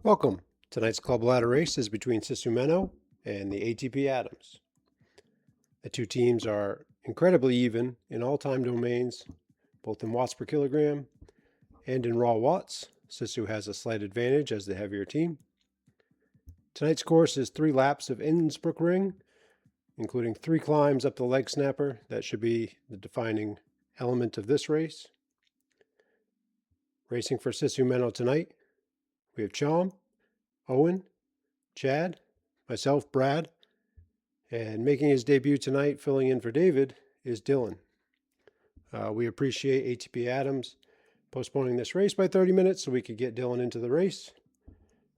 Welcome. Tonight's club ladder race is between Sisu Meno and the ATP Atoms. The two teams are incredibly even in all time domains, both in watts per kilogram and in raw watts. Sisu has a slight advantage as the heavier team. Tonight's course is 3 laps of Innsbruck Ring, including 3 climbs up the leg snapper. That should be the defining element of this race. Racing for Sisu Meno tonight, we have Chom, Owen, Chad, myself, Brad, and making his debut tonight, filling in for David, is Dylan. We appreciate ATP Atoms postponing this race by 30 minutes so we could get Dylan into the race.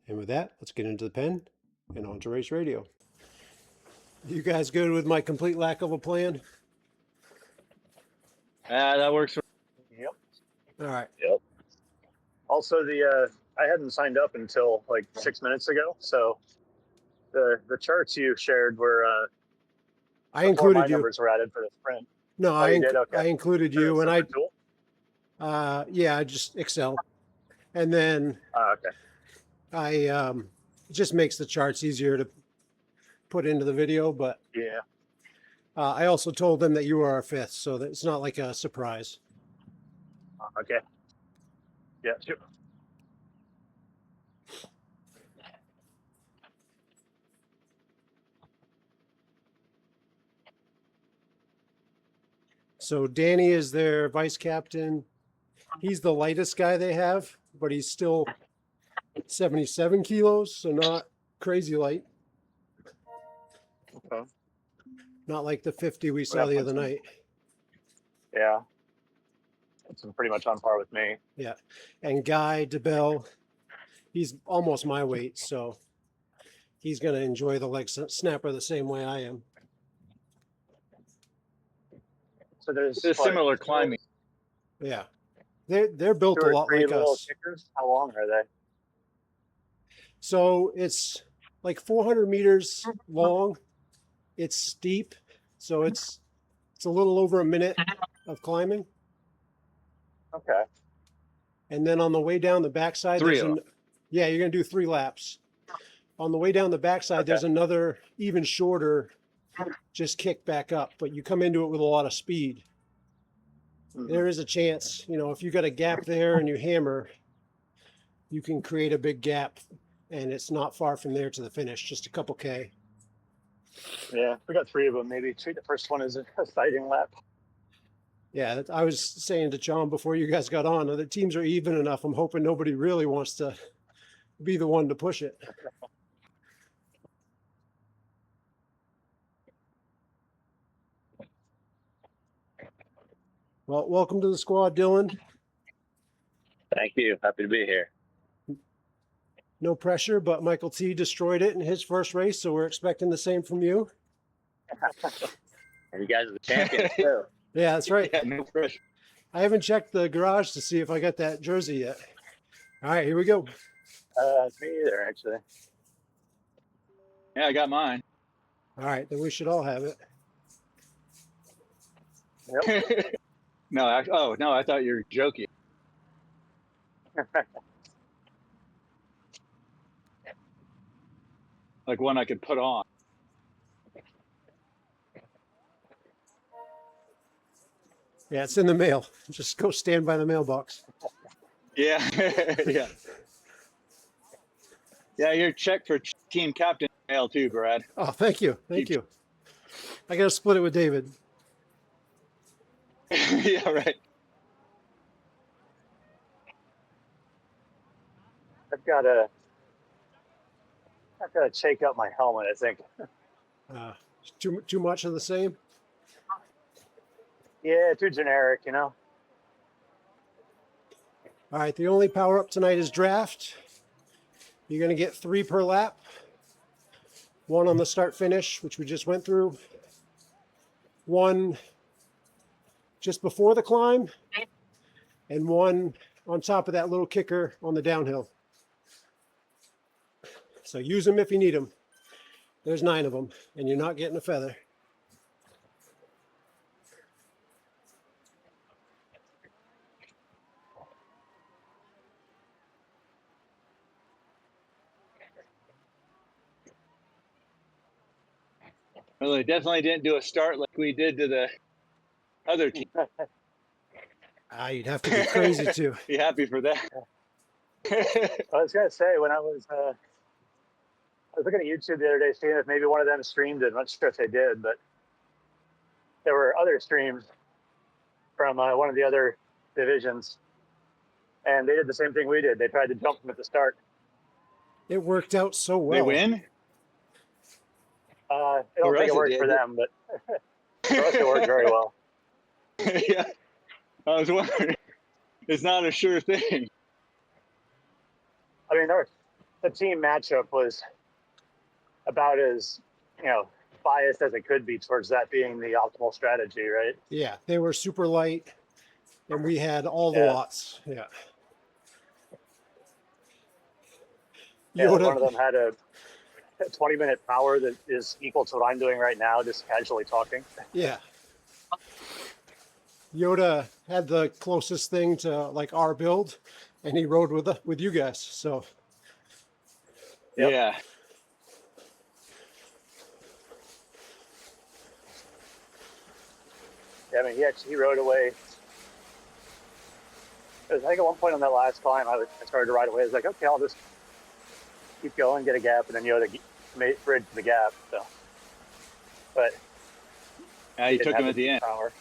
And with that, let's get into the pen and on to race radio. You guys good with my complete lack of a plan? That works for Yep. All right. Yep. Also, I hadn't signed up until like 6 minutes ago, so the charts you shared were I before included my you. numbers were added for the sprint. No, Oh, you did? Okay. I included you, and Separate tool? yeah, just Excel, and then Okay. it just makes the charts easier to put into the video. But Yeah. I also told them that you were our 5th, so that it's not like a surprise. Okay. Yeah. Sure. So Danny is their vice captain. He's the lightest guy they have, but he's still 77 kilos, so not crazy light. Okay. Not like the 50 we saw the other night. Yeah. It's pretty much on par with me. Yeah. And Guy DeBell, he's almost my weight, so he's going to enjoy the leg snapper the same way I am. So there's similar climbing. Yeah. They're built 2 a or lot 3 like little us. kickers. How long are they? So it's like 400 meters long. It's steep, so it's a little over a minute of climbing. Okay. And then on the way down the backside, Three there's yeah, you're gonna do 3 laps. On the way down the backside, there's another even shorter, just kick back up, but you come into it with a lot of speed. There is a chance, if you got a gap there and you hammer, you can create a big gap, and it's not far from there to the finish, just a couple K. Yeah, we got 3 of them. Maybe treat the first one as a sighting lap. Yeah, I was saying to John before you guys got on, the teams are even enough. I'm hoping nobody really wants to be the one to push it. Well, welcome to the squad, Dylan. Thank you. Happy to be here. No pressure, but Michael T destroyed it in his first race, so we're expecting the same from you. And you guys are the champions too. Yeah, that's right. Yeah, no pressure. I haven't checked the garage to see if I got that jersey yet. All right, here we go. Me either, actually. Yeah, I got mine. All right, then we should all have it. Yep. No, I thought you were joking. Like one I could put on. Yeah, it's in the mail. Just go stand by the mailbox. Yeah, yeah. Yeah, your check for team captain mail too, Brad. Oh, thank you. Thank you. I got to split it with David. Yeah, right. I've got to shake up my helmet, I think. Too much of the same? Yeah, too generic, All right, the only power up tonight is draft. You're going to get 3 per lap. 1 on the start finish, which we just went through. 1 just before the climb. And 1 on top of that little kicker on the downhill. So use them if you need them. There's 9 of them, and you're not getting a feather. Well, they definitely didn't do a start like we did to the other team. You'd have to be crazy to. Be happy for that. I was gonna say when I was looking at YouTube the other day, seeing if maybe one of them streamed it. I'm not sure if they did, but there were other streams from one of the other divisions, and they did the same thing we did. They tried to jump them at the start. It worked out so well. They win? I don't For think us it it worked did. for them, but for us it worked very well. Yeah. I was wondering. It's not a sure thing. I mean, the team matchup was about as, biased as it could be towards that being the optimal strategy, right? Yeah, they were super light, and we had all the Yeah. watts. Yeah. Yeah, Yoda, one of them had a 20-minute power that is equal to what I'm doing right now, just casually talking. yeah. Yoda had the closest thing to like our build, and he rode with you guys. So Yep. Yeah. Yeah, I mean, he rode away. I think at one point on that last climb, I started to ride away. I was like, okay, I'll just keep going, get a gap, and then Yoda bridged the gap. So, but You didn't took have him at the end. power.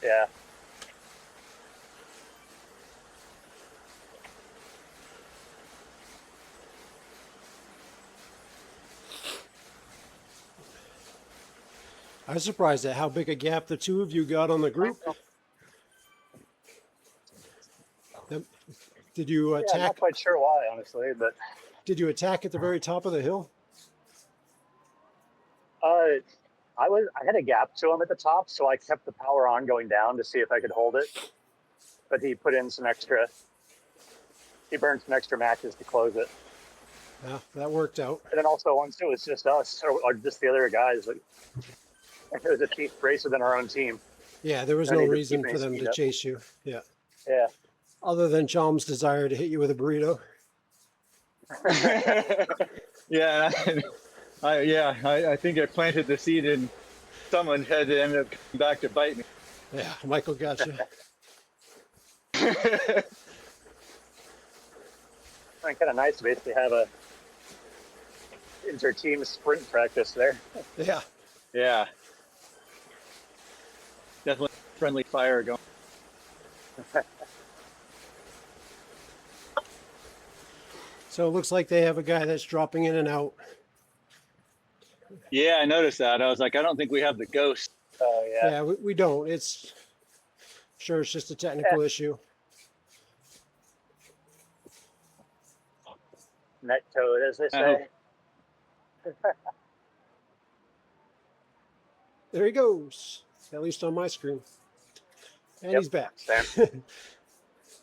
Yeah. I was surprised at how big a gap the two of you got on the group. Did you Yeah, I'm not attack? quite sure why, honestly, but Did you attack at the very top of the hill? I had a gap to him at the top, so I kept the power on going down to see if I could hold it. But he put in he burned some extra matches to close it. Yeah, that worked out. And then also once it was just us or just the other guys, like, it was a team race within our own team. Yeah, there was And no he just reason keep for them speed to up. chase you. Yeah. Yeah. Other than Chom's desire to hit you with a burrito. Yeah. I think I planted the seed and someone had to end up coming back to bite me. Yeah, Michael got you. Kind of nice to basically have a inter-team sprint practice there. Yeah. Yeah. Definitely friendly fire going. So it looks like they have a guy that's dropping in and out. Yeah, I noticed that. I was like, I don't think we have the ghost. Oh yeah. Yeah, we don't. It's just a technical issue. Net code, as they I say. There he goes. At least on my screen. And Yep, he's back. same.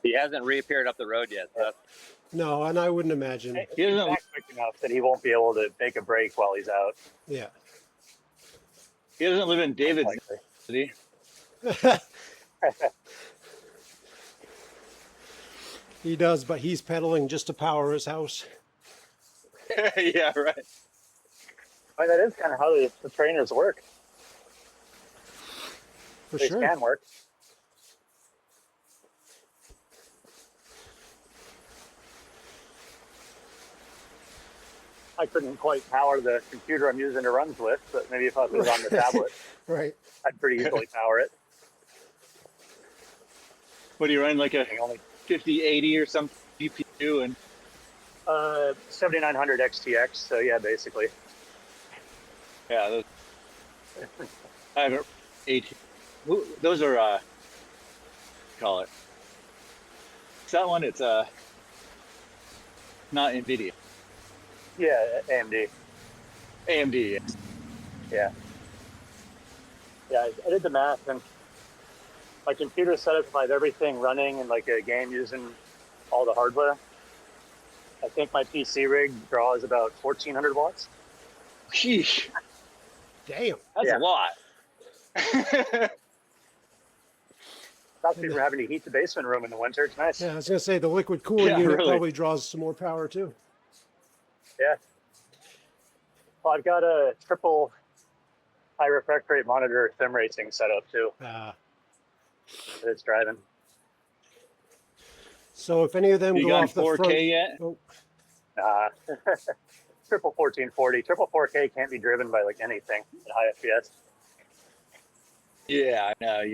He hasn't reappeared up the road yet. So No, and I wouldn't imagine. He He's doesn't- back quick enough that he won't be able to make a break while he's out. Yeah. He doesn't live in David's Likely. city. He does, but he's pedaling just to power his house. Yeah, right. I mean, that is kind of how the trainers work. For They sure. can work. I couldn't quite power the computer I'm using to run Swift, but maybe if I put it on the tablet, Right. I'd pretty easily power it. What do you run, like a Only 5080 or some GPU? And 7900 XTX, so yeah, basically. yeah, those, I haven't. Those are call it. It's that one. It's not NVIDIA. Yeah, AMD. AMD. Yeah. Yeah, I did the math, and my computer set up if I have everything running in like a game using all the hardware. I think my PC rig draws about 1400 watts. Sheesh, Damn. that's Yeah. a lot. Stops me from having to heat the basement room in the winter. It's nice. Yeah, I was gonna say the liquid cooling Yeah, unit really. probably draws some more power too. Yeah. Well, I've got a triple high refresh rate monitor sim racing setup too Uh, that it's driving. so if any of them You go got off the 4K front, yet? oh, Triple 1440. Triple 4K can't be driven by like anything at high FPS. Yeah, I know.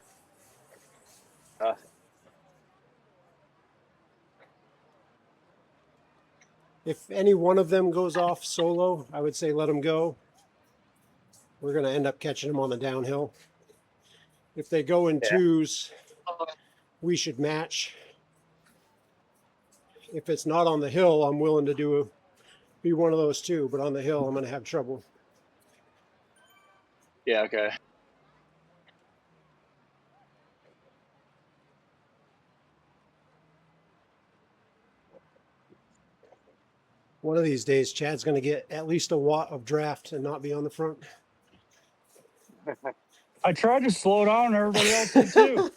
if any one of them goes off solo, I would say let them go. We're going to end up catching them on the downhill. If they go in Yeah. twos, we should match. If it's not on the hill, I'm willing to be one of those two, but on the hill, I'm going to have trouble. Yeah, okay. One of these days, Chad's going to get at least a watt of draft and not be on the front. I tried to slow down, everybody else did too.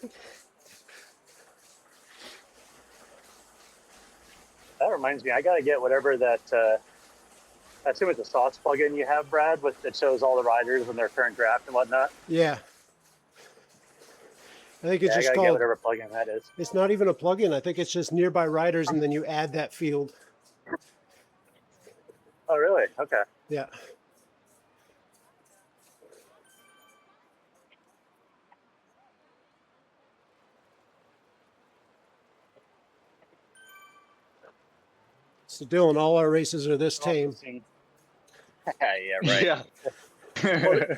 That reminds me, I got to get whatever that, I assume it's a sauce plugin you have, Brad, with that shows all the riders and their current draft and whatnot. Yeah. I think it's Yeah, I just got to get called, whatever plugin that is. it's not even a plugin. I think it's just nearby riders and then you add that field. Oh, really? Okay. Yeah. So Dylan, all our races are this tame. Yeah, right. Yeah.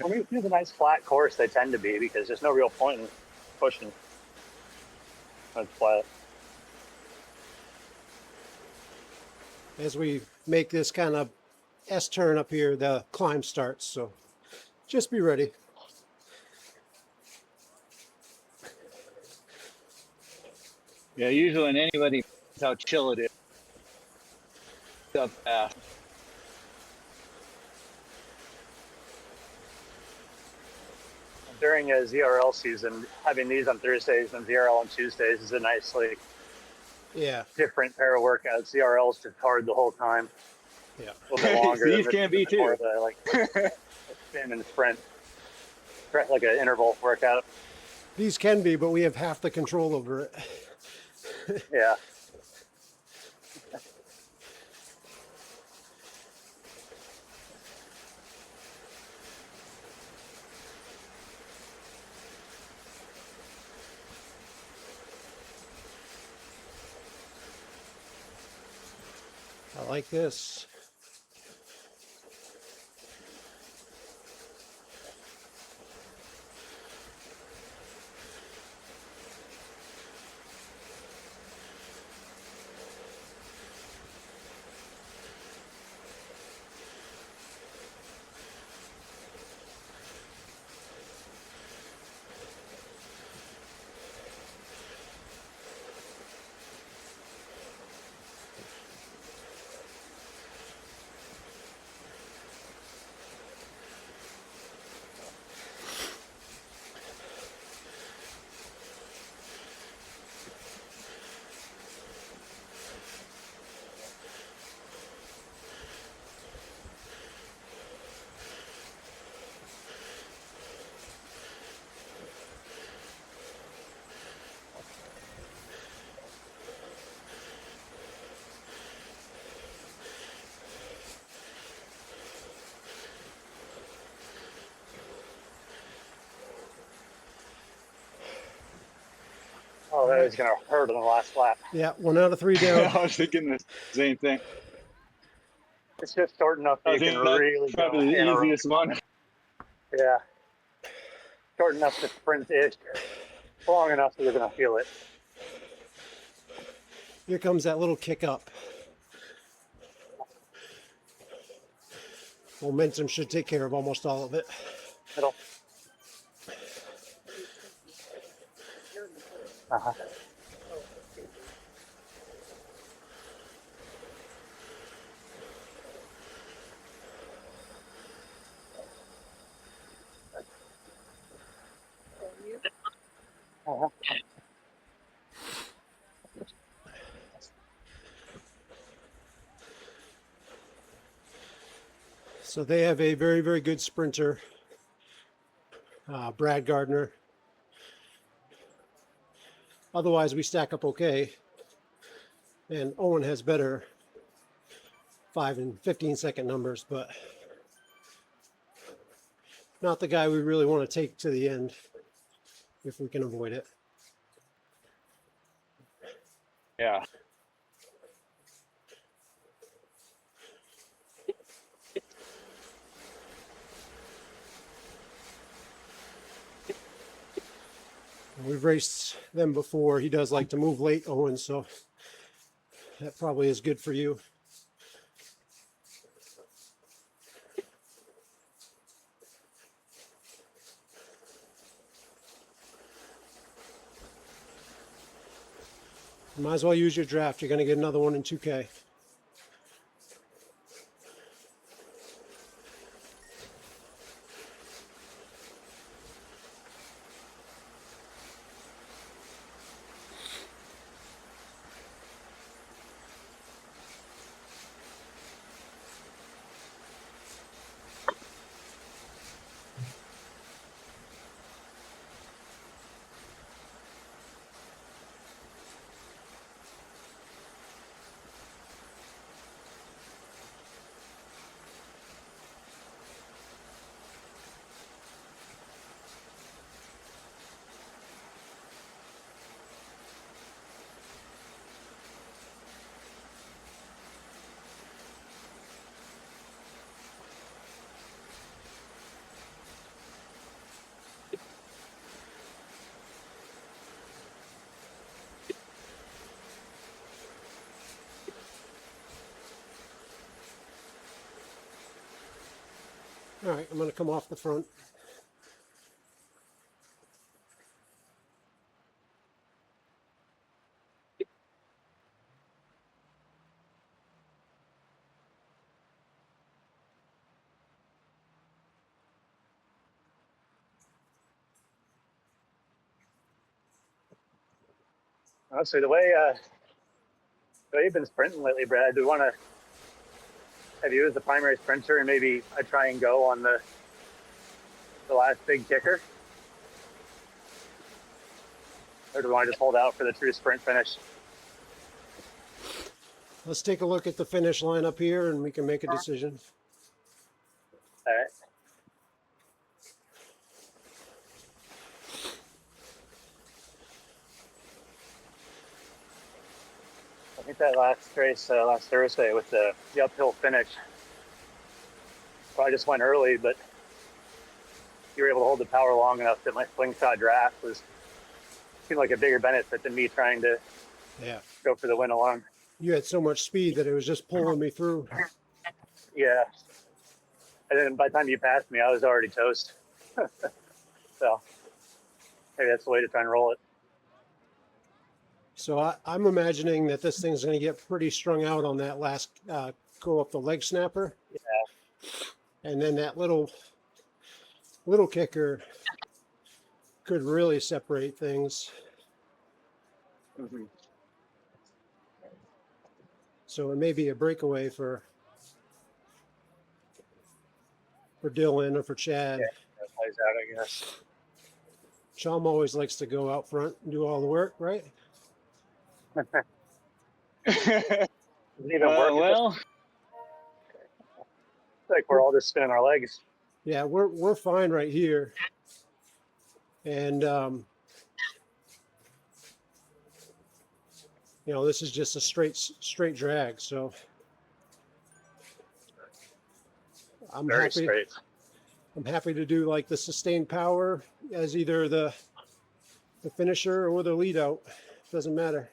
When we choose a nice flat course, they tend to be because there's no real point in pushing. It's flat. As we make this kind of S turn up here, the climb starts. So just be ready. Yeah, usually when anybody knows how chill it is. Up fast. During a ZRL season, having these on Thursdays and ZRL on Tuesdays is a nice, like, Yeah. different pair of workouts. ZRL's just hard the whole time. Yeah. A little bit longer. These than can be more too. of a, like, a spin and sprint, like an interval workout. These can be, but we have half the control over it. Yeah. I like this. Oh, that was going to hurt on the last lap. Yeah, 1 out of 3 I down. was thinking the same thing. It's just short enough I that you think can that's really go probably the anaerobic. easiest one. Yeah. Short enough to sprint-ish. Long enough so you're going to feel it. Here comes that little kick up. Momentum should take care of almost all of it. Middle. Uh-huh. Uh-huh. So they have a very, very good sprinter. Brad Gardner. Otherwise, we stack up okay. And Owen has better 5 and 15-second numbers, but not the guy we really want to take to the end if we can avoid it. Yeah. We've raced them before. He does like to move late, Owen, so that probably is good for you. Might as well use your draft. You're going to get another one in 2K. All right, I'm going to come off the front. Honestly, the way you've been sprinting lately, Brad, do you want to have you as the primary sprinter and maybe I try and go on the last big kicker? Or do we want to just hold out for the true sprint finish? Let's take a look at the finish line up here and we can make a decision. All right. I think that last race, last Thursday with the uphill finish, well, I just went early, but you were able to hold the power long enough that my slingshot draft seemed like a bigger benefit than me trying to go for the win alone. You had so much speed that it was just pulling me through. Yeah. And then by the time you passed me, I was already toast. So maybe that's the way to try and roll it. So I'm imagining that this thing's going to get pretty strung out on that last go up the leg snapper. Yeah. And then that little kicker could really separate things. Mm-hmm. So it may be a breakaway for Dylan or for Chad. Yeah, that plays out, I guess. Chum always likes to go out front and do all the work, right? Even work. Well, It's like we're all just spinning our legs. Yeah, we're fine right here. And this is just a straight drag, so I'm Very happy. straight. I'm happy to do like the sustained power as either the finisher or the lead out. Doesn't matter.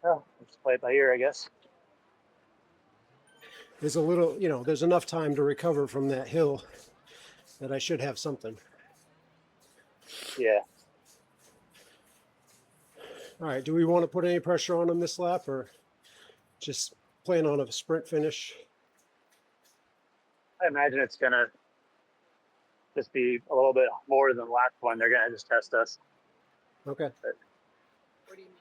Well, let's play it by ear, I guess. There's a little, there's enough time to recover from that hill that I should have something. Yeah. All right, do we want to put any pressure on him this lap or just plan on a sprint finish? I imagine it's going to just be a little bit more than the last one. They're going to just test us. Okay. But what do you mean?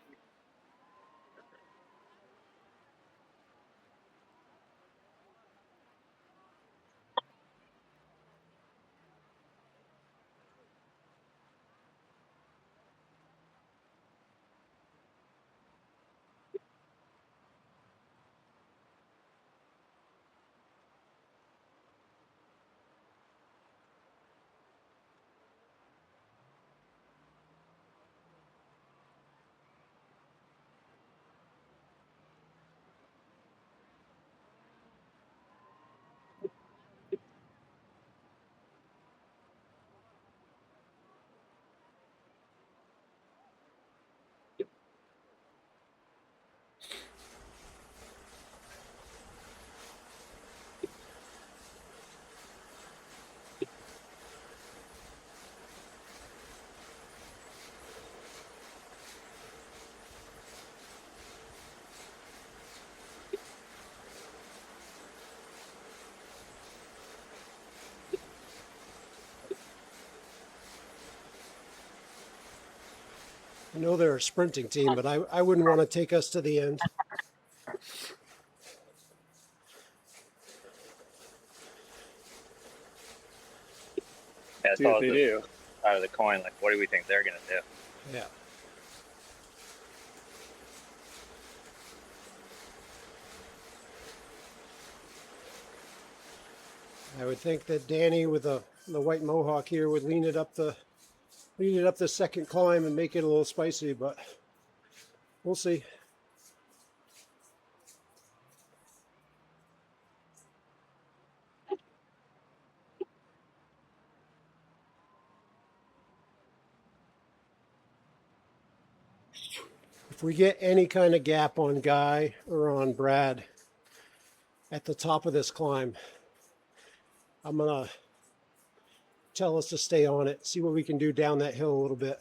I know they're a sprinting team, but I wouldn't want to take us to the end. Yeah, it's See what all they the do. side of the coin. Like, what do we think they're gonna do? Yeah. I would think that Danny with the white mohawk here would lean it up the second climb and make it a little spicy, but we'll see. If we get any kind of gap on Guy or on Brad at the top of this climb, I'm gonna tell us to stay on it, see what we can do down that hill a little bit.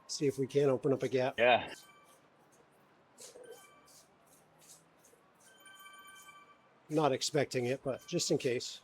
See if we can open up a gap. Yeah. Not expecting it, but just in case.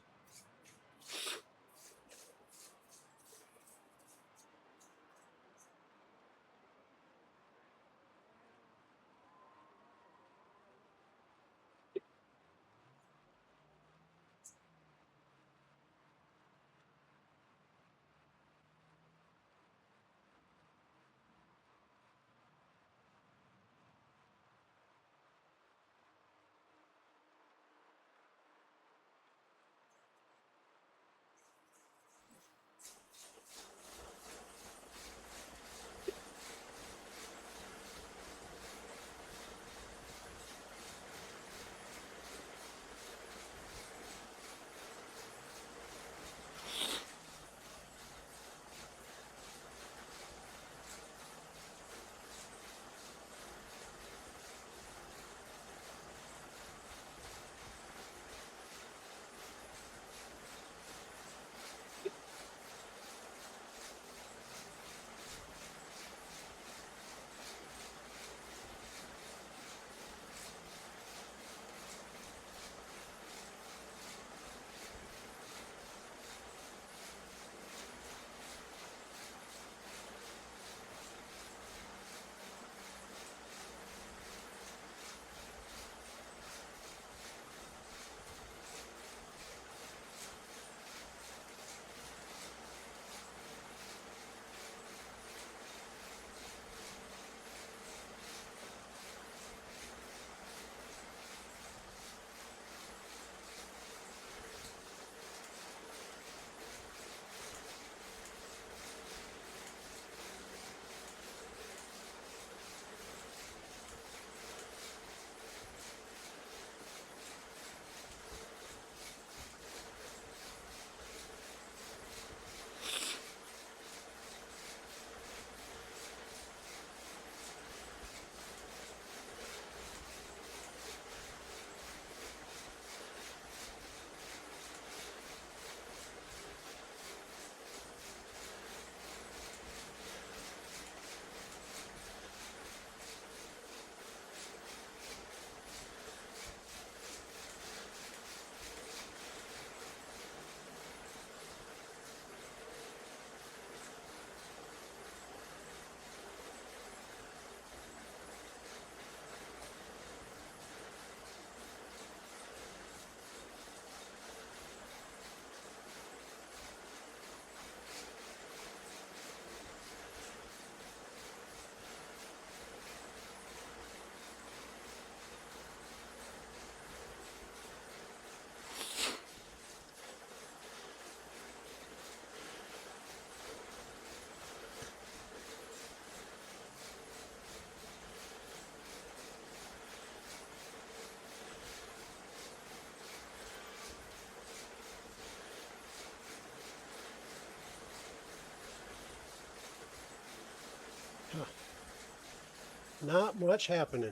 Not much happening.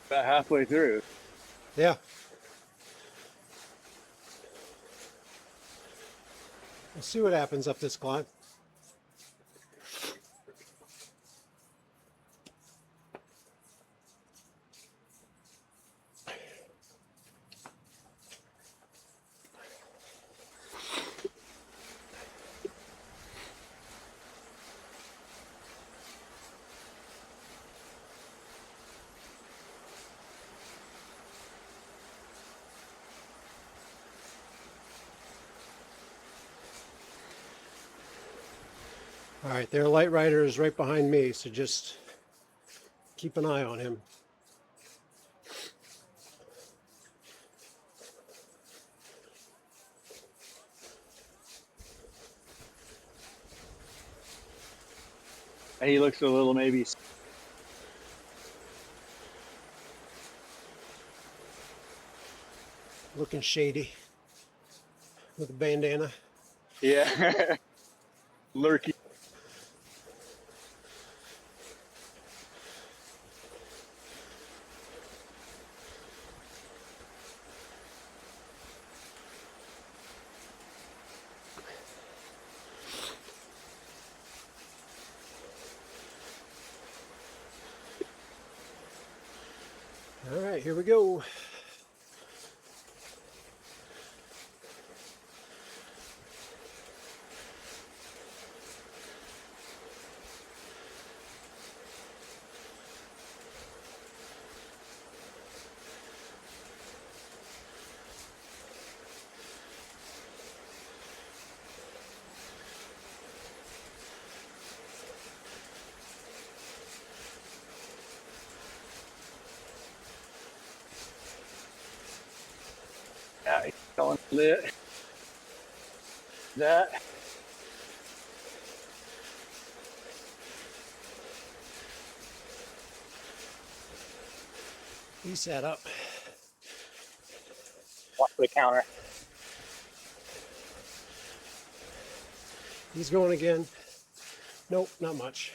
About halfway through. Yeah. We'll see what happens up this climb. All right, their light rider is right behind me, so just keep an eye on him. He looks a little maybe. Looking shady with a bandana. Yeah. Lurky. All right, here we go. Yeah, he's going lit. That. He sat up. Watch the counter. He's going again. Nope, not much.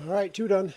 All right, 2 done.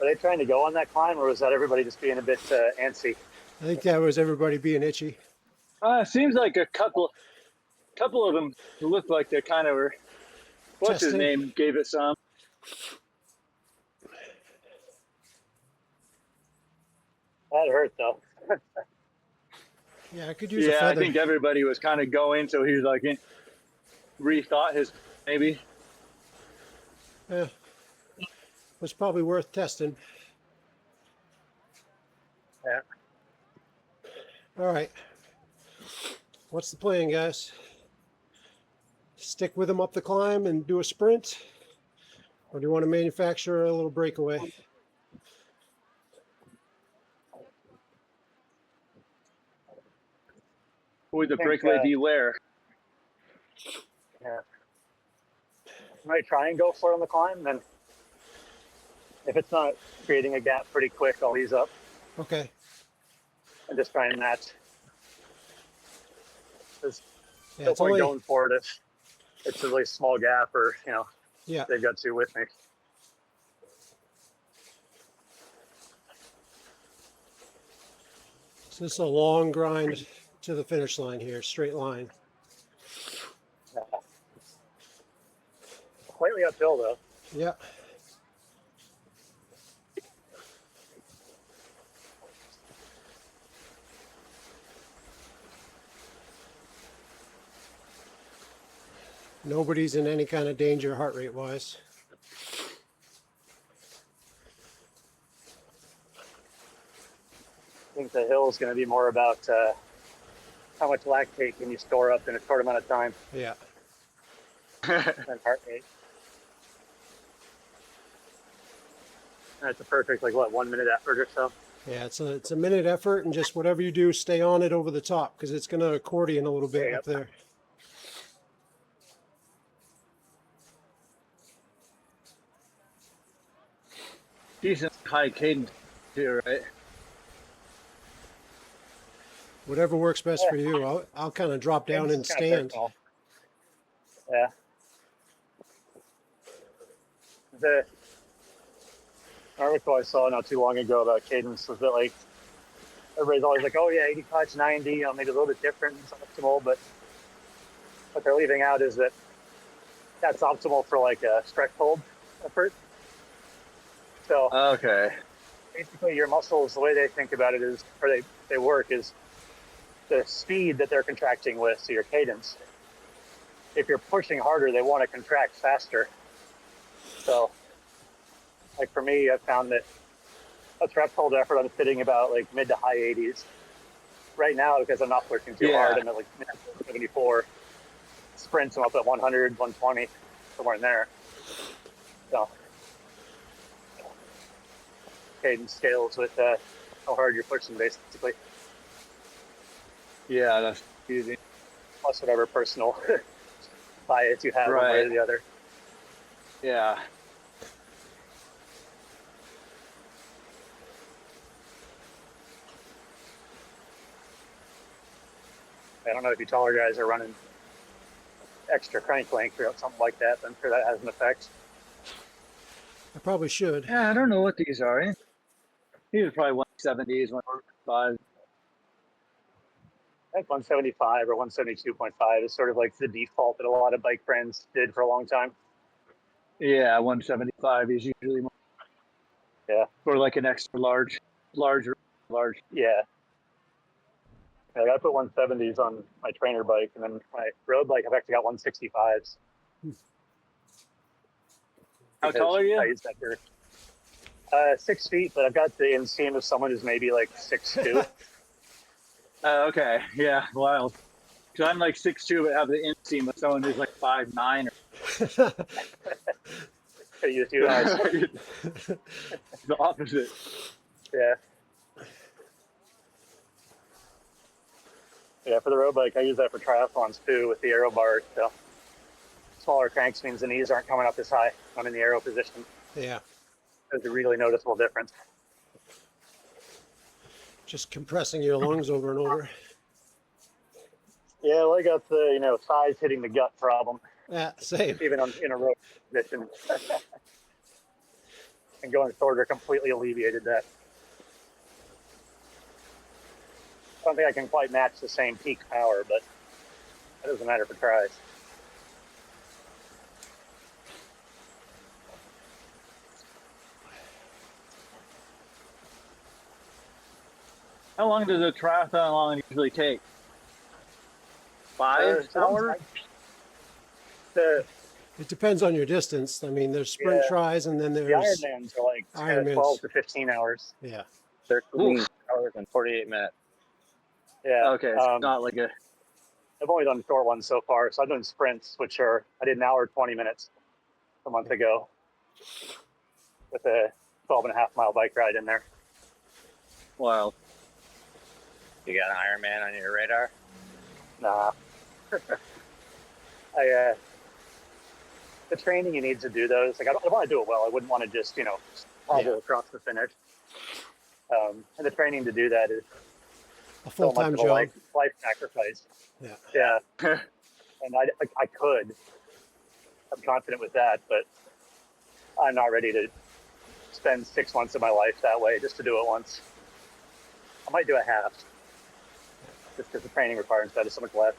Are they trying to go on that climb, or was that everybody just being a bit antsy? I think that was everybody being itchy. Seems like a couple of them looked like they kind of were. What's his Testing. name? Gave it some. That hurt though. Yeah, I could use a Yeah, I feather. think everybody was kind of going, so he was like rethought his maybe. Yeah, was probably worth testing. Yeah. All right. What's the plan, guys? Stick with them up the climb and do a sprint? Or do you want to manufacture a little breakaway? Who would the think, breakaway beware? Yeah. I might try and go for it on the climb. Then, if it's not creating a gap pretty quick, I'll ease up Okay. and just try and match. There's Yeah, no it's point only, going for it if it's a really small gap or, yeah. they've got two with me. So this is a long grind to the finish line here, straight line. Slightly uphill though. Yeah. Nobody's in any kind of danger heart rate wise. I think the hill is going to be more about how much lactate can you store up in a short amount of time Yeah. than heart rate. And it's a perfect, 1 minute effort or so. Yeah, it's a minute effort, and just whatever you do, stay on it over the top because it's going to accordion a little bit up there. Decent high cadence too, right? Whatever works best for you. I'll kind of drop down and It's kinda stand. personal. Yeah. The article I saw not too long ago about cadence was that everybody's always like, oh yeah, 85 to 90, maybe a little bit different, it's optimal, but what they're leaving out is that that's optimal for a stretch hold effort. So Okay. basically your muscles, the way they think about it is, or they work is the speed that they're contracting with, so your cadence. If you're pushing harder, they want to contract faster. So for me, I've found that a threshold hold effort, I'm sitting about mid to high 80s. Right now, because I'm not pushing too hard, I'm at 74. Sprints, I'm up at 100, 120, somewhere in there. So cadence scales with how hard you're pushing, basically. Yeah, that's easy. Plus whatever personal bias you have one way or the other. Yeah. I don't know if you taller guys are running extra crank length or something like that. I'm sure that has an effect. I probably should. Yeah, I don't know what these are. Eh? These are probably 170s, 175. I think 175 or 172.5 is sort of the default that a lot of bike brands did for a long time. Yeah, 175 is usually more. Yeah. Or an extra large. Yeah. I put 170s on my trainer bike, and then my road bike, I've actually got 165s. How tall are you? I use that for 6 feet, but I've got the inseam of someone who's maybe 6'2". Okay. Yeah, wild. Because I'm 6'2", but have the inseam of someone who's 5'9". You do nice. The opposite. Yeah. Yeah, for the road bike, I use that for triathlons too with the aero bar. So smaller cranks means the knees aren't coming up as high. I'm in the aero position. Yeah. There's a really noticeable difference. Just compressing your lungs over and over. Yeah, well, I got the thighs hitting the gut problem. Yeah, same. Even in a row position. And going shorter completely alleviated that. I don't think I can quite match the same peak power, but that doesn't matter for tries. How long does a triathlon usually take? 5 hours? It depends on your distance. I mean, there's sprint tries, and then The there's Ironmans are 12 to 15 hours. Yeah. They're clean hours and 48 minutes. Yeah. Okay, it's not like a. I've only done short ones so far. So I've done sprints, which are, I did an hour, 20 minutes a month ago with a 12.5 mile bike ride in there. Wow. You got an Ironman on your radar? Nah. The training you need to do those, like I want to do it well. I wouldn't want to just, hobble across the finish. And the training to do that is A so much full-time of a job. life sacrifice. Yeah. Yeah. And I could. I'm confident with that, but I'm not ready to spend 6 months of my life that way just to do it once. I might do a half, just because the training requirements that is so much less.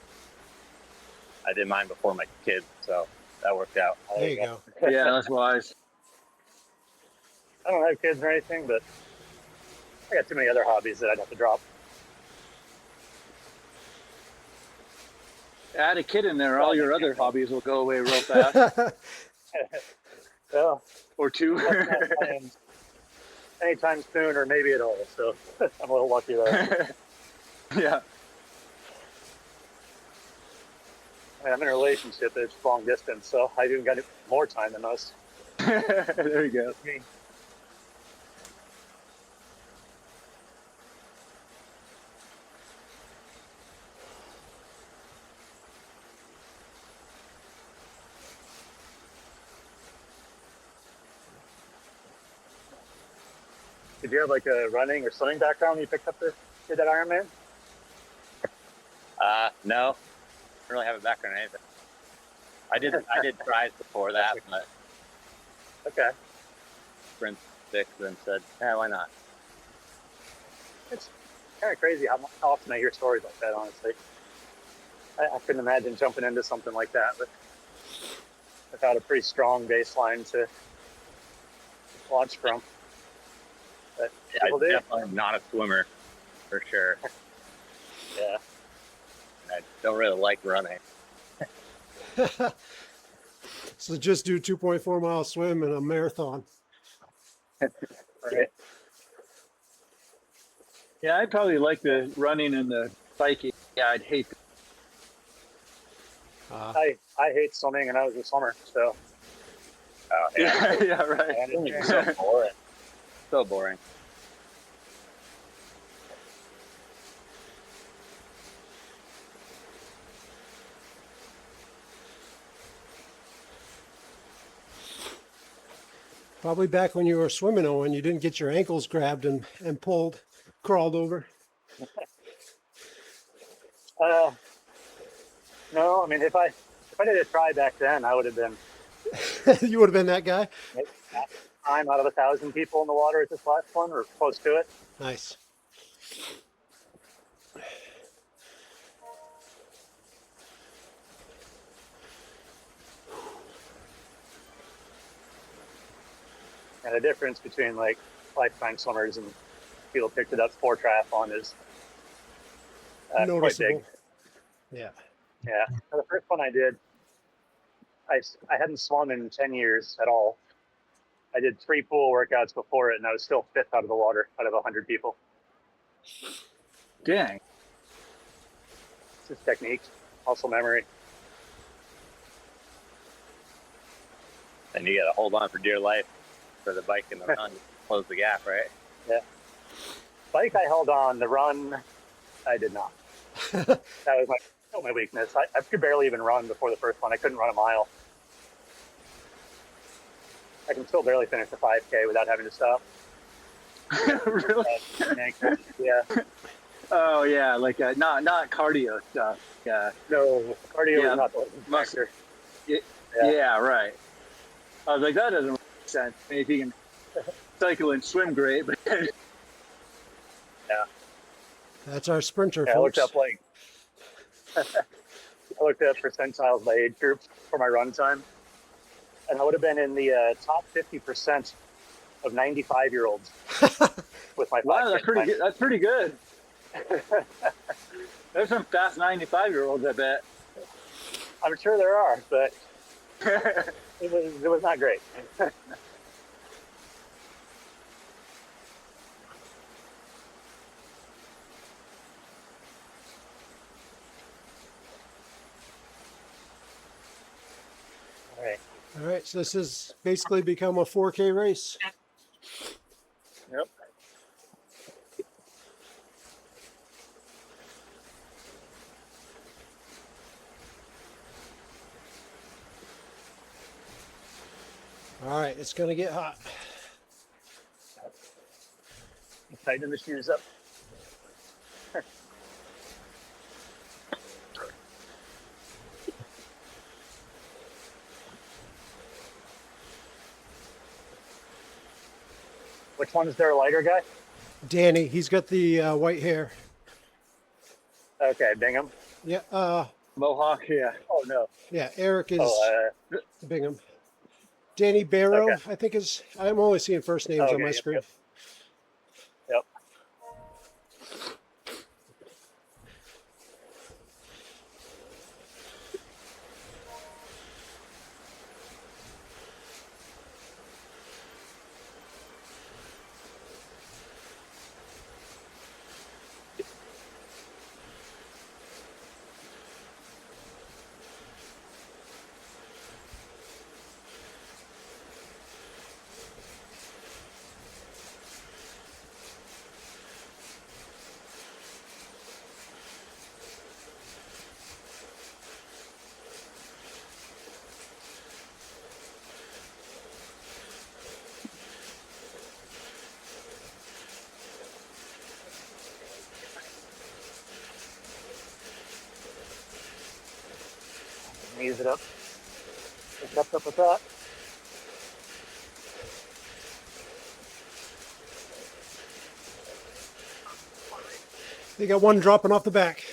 I did mine before my kids, so that worked out. There you go. Yeah, that's wise. I don't have kids or anything, but I got too many other hobbies that I'd have to drop. Add a kid in there, all your other hobbies will go away real fast. Well, Or two. that's not planned anytime soon, or maybe at all. So I'm a little lucky there. Yeah. I mean, I'm in a relationship that's long distance, so I've even got more time than most. There you go. Me. Did you have like a running or swimming background when you picked up did that Ironman? No, I don't really have a background in anything. I did tries before that, but Okay. sprint six and said, yeah, why not? It's kind of crazy how often I hear stories like that, honestly. I couldn't imagine jumping into something like that without a pretty strong baseline to launch from. But Yeah, people I'm do. definitely not a swimmer, for sure. Yeah. And I don't really like running. So just do 2.4 mile swim and a marathon. Right. Yeah, I probably like the running and the biking. Yeah, I'd hate the I hate swimming, and I was a swimmer, so Oh, yeah. Yeah, yeah, right. I understand. So boring. So boring. Probably back when you were swimming, Owen, you didn't get your ankles grabbed and pulled, crawled over. No, I mean if I did a try back then, I would have been You would have been that guy. maybe half the time out of 1,000 people in the water at this last one, or close to it. Nice. And the difference between like lifetime swimmers and people who picked it up for triathlon is quite Noticeable. big. Yeah. Yeah. The first one I did, I hadn't swum in 10 years at all. I did 3 pool workouts before it, and I was still fifth out of the water out of 100 people. dang. It's just technique, muscle memory. And you got to hold on for dear life for the bike and the run to close the gap, right? Bike, I held on. The run, I did not. That was my weakness. I could barely even run before the first one. I couldn't run a mile. I can still barely finish the 5K without having to stop. Really? Yeah. Oh yeah, like not cardio stuff. Yeah. No, cardio Yeah. is not the Muscle. factor. Yeah, right. I was like, that doesn't make sense. If you can cycle and swim, great, but That's our sprinter, Yeah, I looked folks. up I looked up percentiles by age group for my run time, and I would have been in the top 50% of 95-year-olds with my 5K wow, that's pretty time. good. That's pretty good. There's some fast 95-year-olds, I bet. I'm sure there are, but it was not great. right, so this has basically become a 4K race. Yep. All right, it's going to get hot. Tighten the shoes up. Which one is their lighter guy? Danny, he's got the white hair. Okay, Bingham. Yeah, Mohawk, yeah. Oh no. yeah. Eric is Oh, Bingham. Danny Barrow, Okay. I think is. I'm only seeing first names on Okay, my yep, screen. yep. Yep. Ease it up. Just up with that. They got one dropping off the back.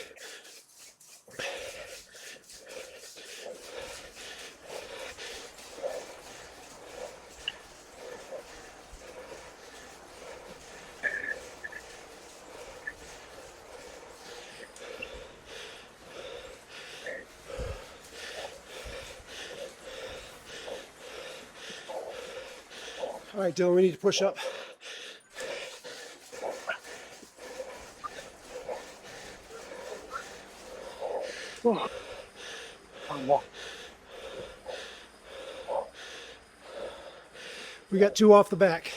All right, Dylan, we need to push up. We got two off the back.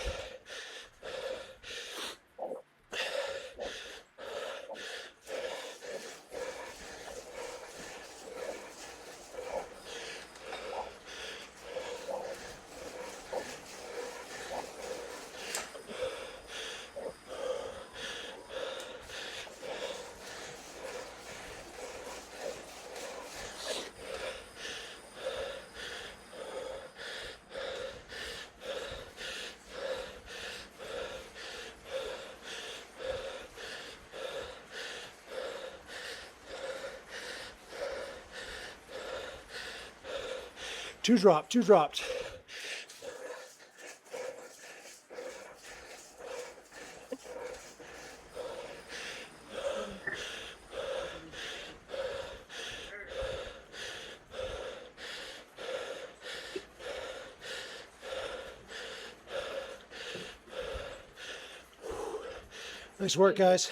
Two dropped, two dropped. Nice work, guys.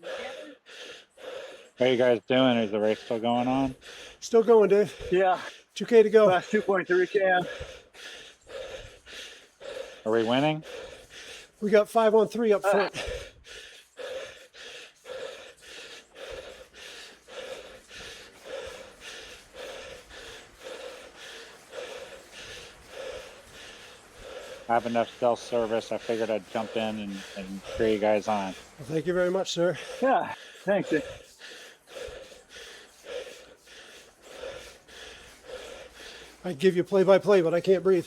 What are you guys doing? Is the race still going on? Still going, Dave. Yeah, 2K to go. last 2.3 cam. Are we winning? We got 5-on-3 up front. I have enough stealth service. I figured I'd jump in and cheer you guys on. Well, thank you very much, sir. Yeah, thanks. I'd give you play-by-play, but I can't breathe.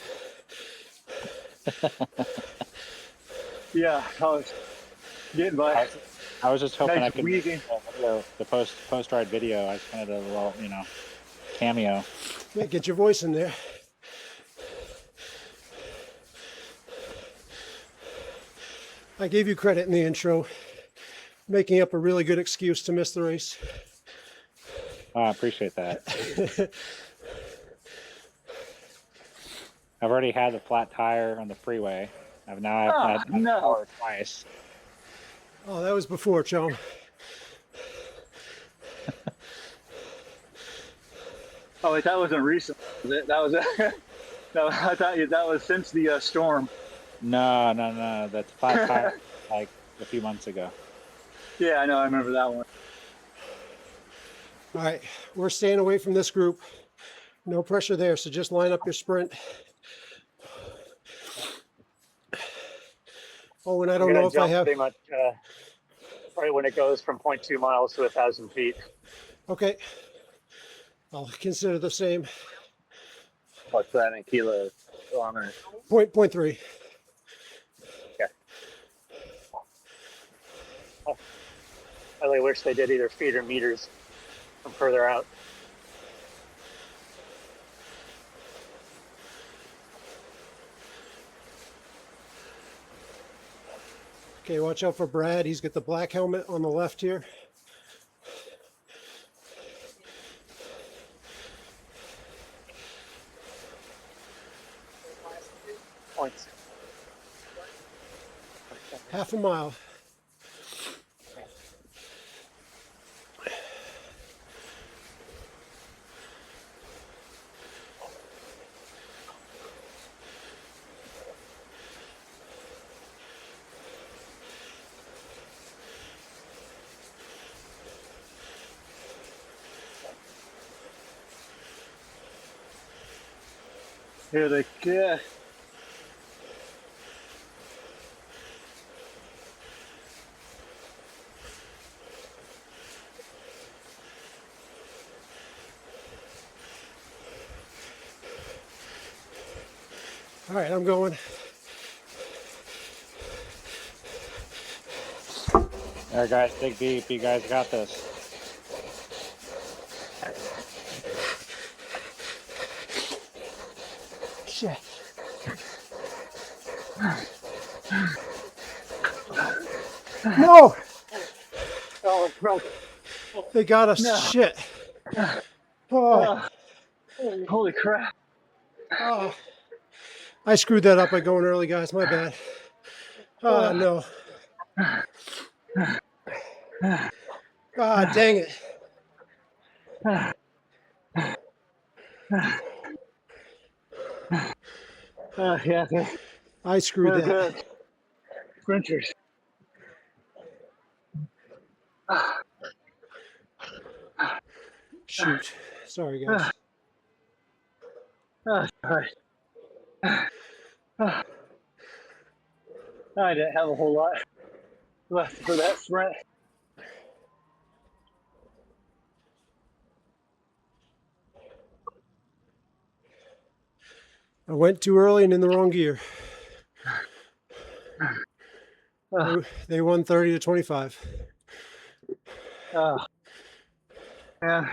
Yeah, I was getting by. I was just hoping Nice I could weaving. the post ride video. I just wanted a little, cameo. Yeah, get your voice in there. I gave you credit in the intro, making up a really good excuse to miss the race. Oh, I appreciate that. I've already had the flat tire on the freeway. I've had no. power twice. Oh, that was before, Chum. Oh, wait, that wasn't recent. Was it? That was no. I thought that was since the storm. No. That's 5 like a few months ago. Yeah, I know. I remember that one. All right, we're staying away from this group. No pressure there, so just line up your sprint. Oh, and I I'm don't gonna know if I jump have. pretty much right when it goes from 0.2 miles to 1,000 feet. Okay, I'll consider the same. What's that in kilometers? Point three. I really wish they did either feet or meters from further out. Okay, watch out for Brad. He's got the black helmet on the left here. Points. Half a mile. Here they go. All right, I'm going. There, guys, dig deep. You guys got this. Shit. No, Oh, bro. they got us. No. Shit. Oh, Holy crap! oh. I screwed that up by going early, guys. My bad. Oh, no. Ah, dang it. Yeah, I screwed they're that. good sprinters. Shoot. Sorry, guys. All right. I didn't have a whole lot left for that sprint. I went too early and in the wrong gear. They won 30 to 25. Yeah.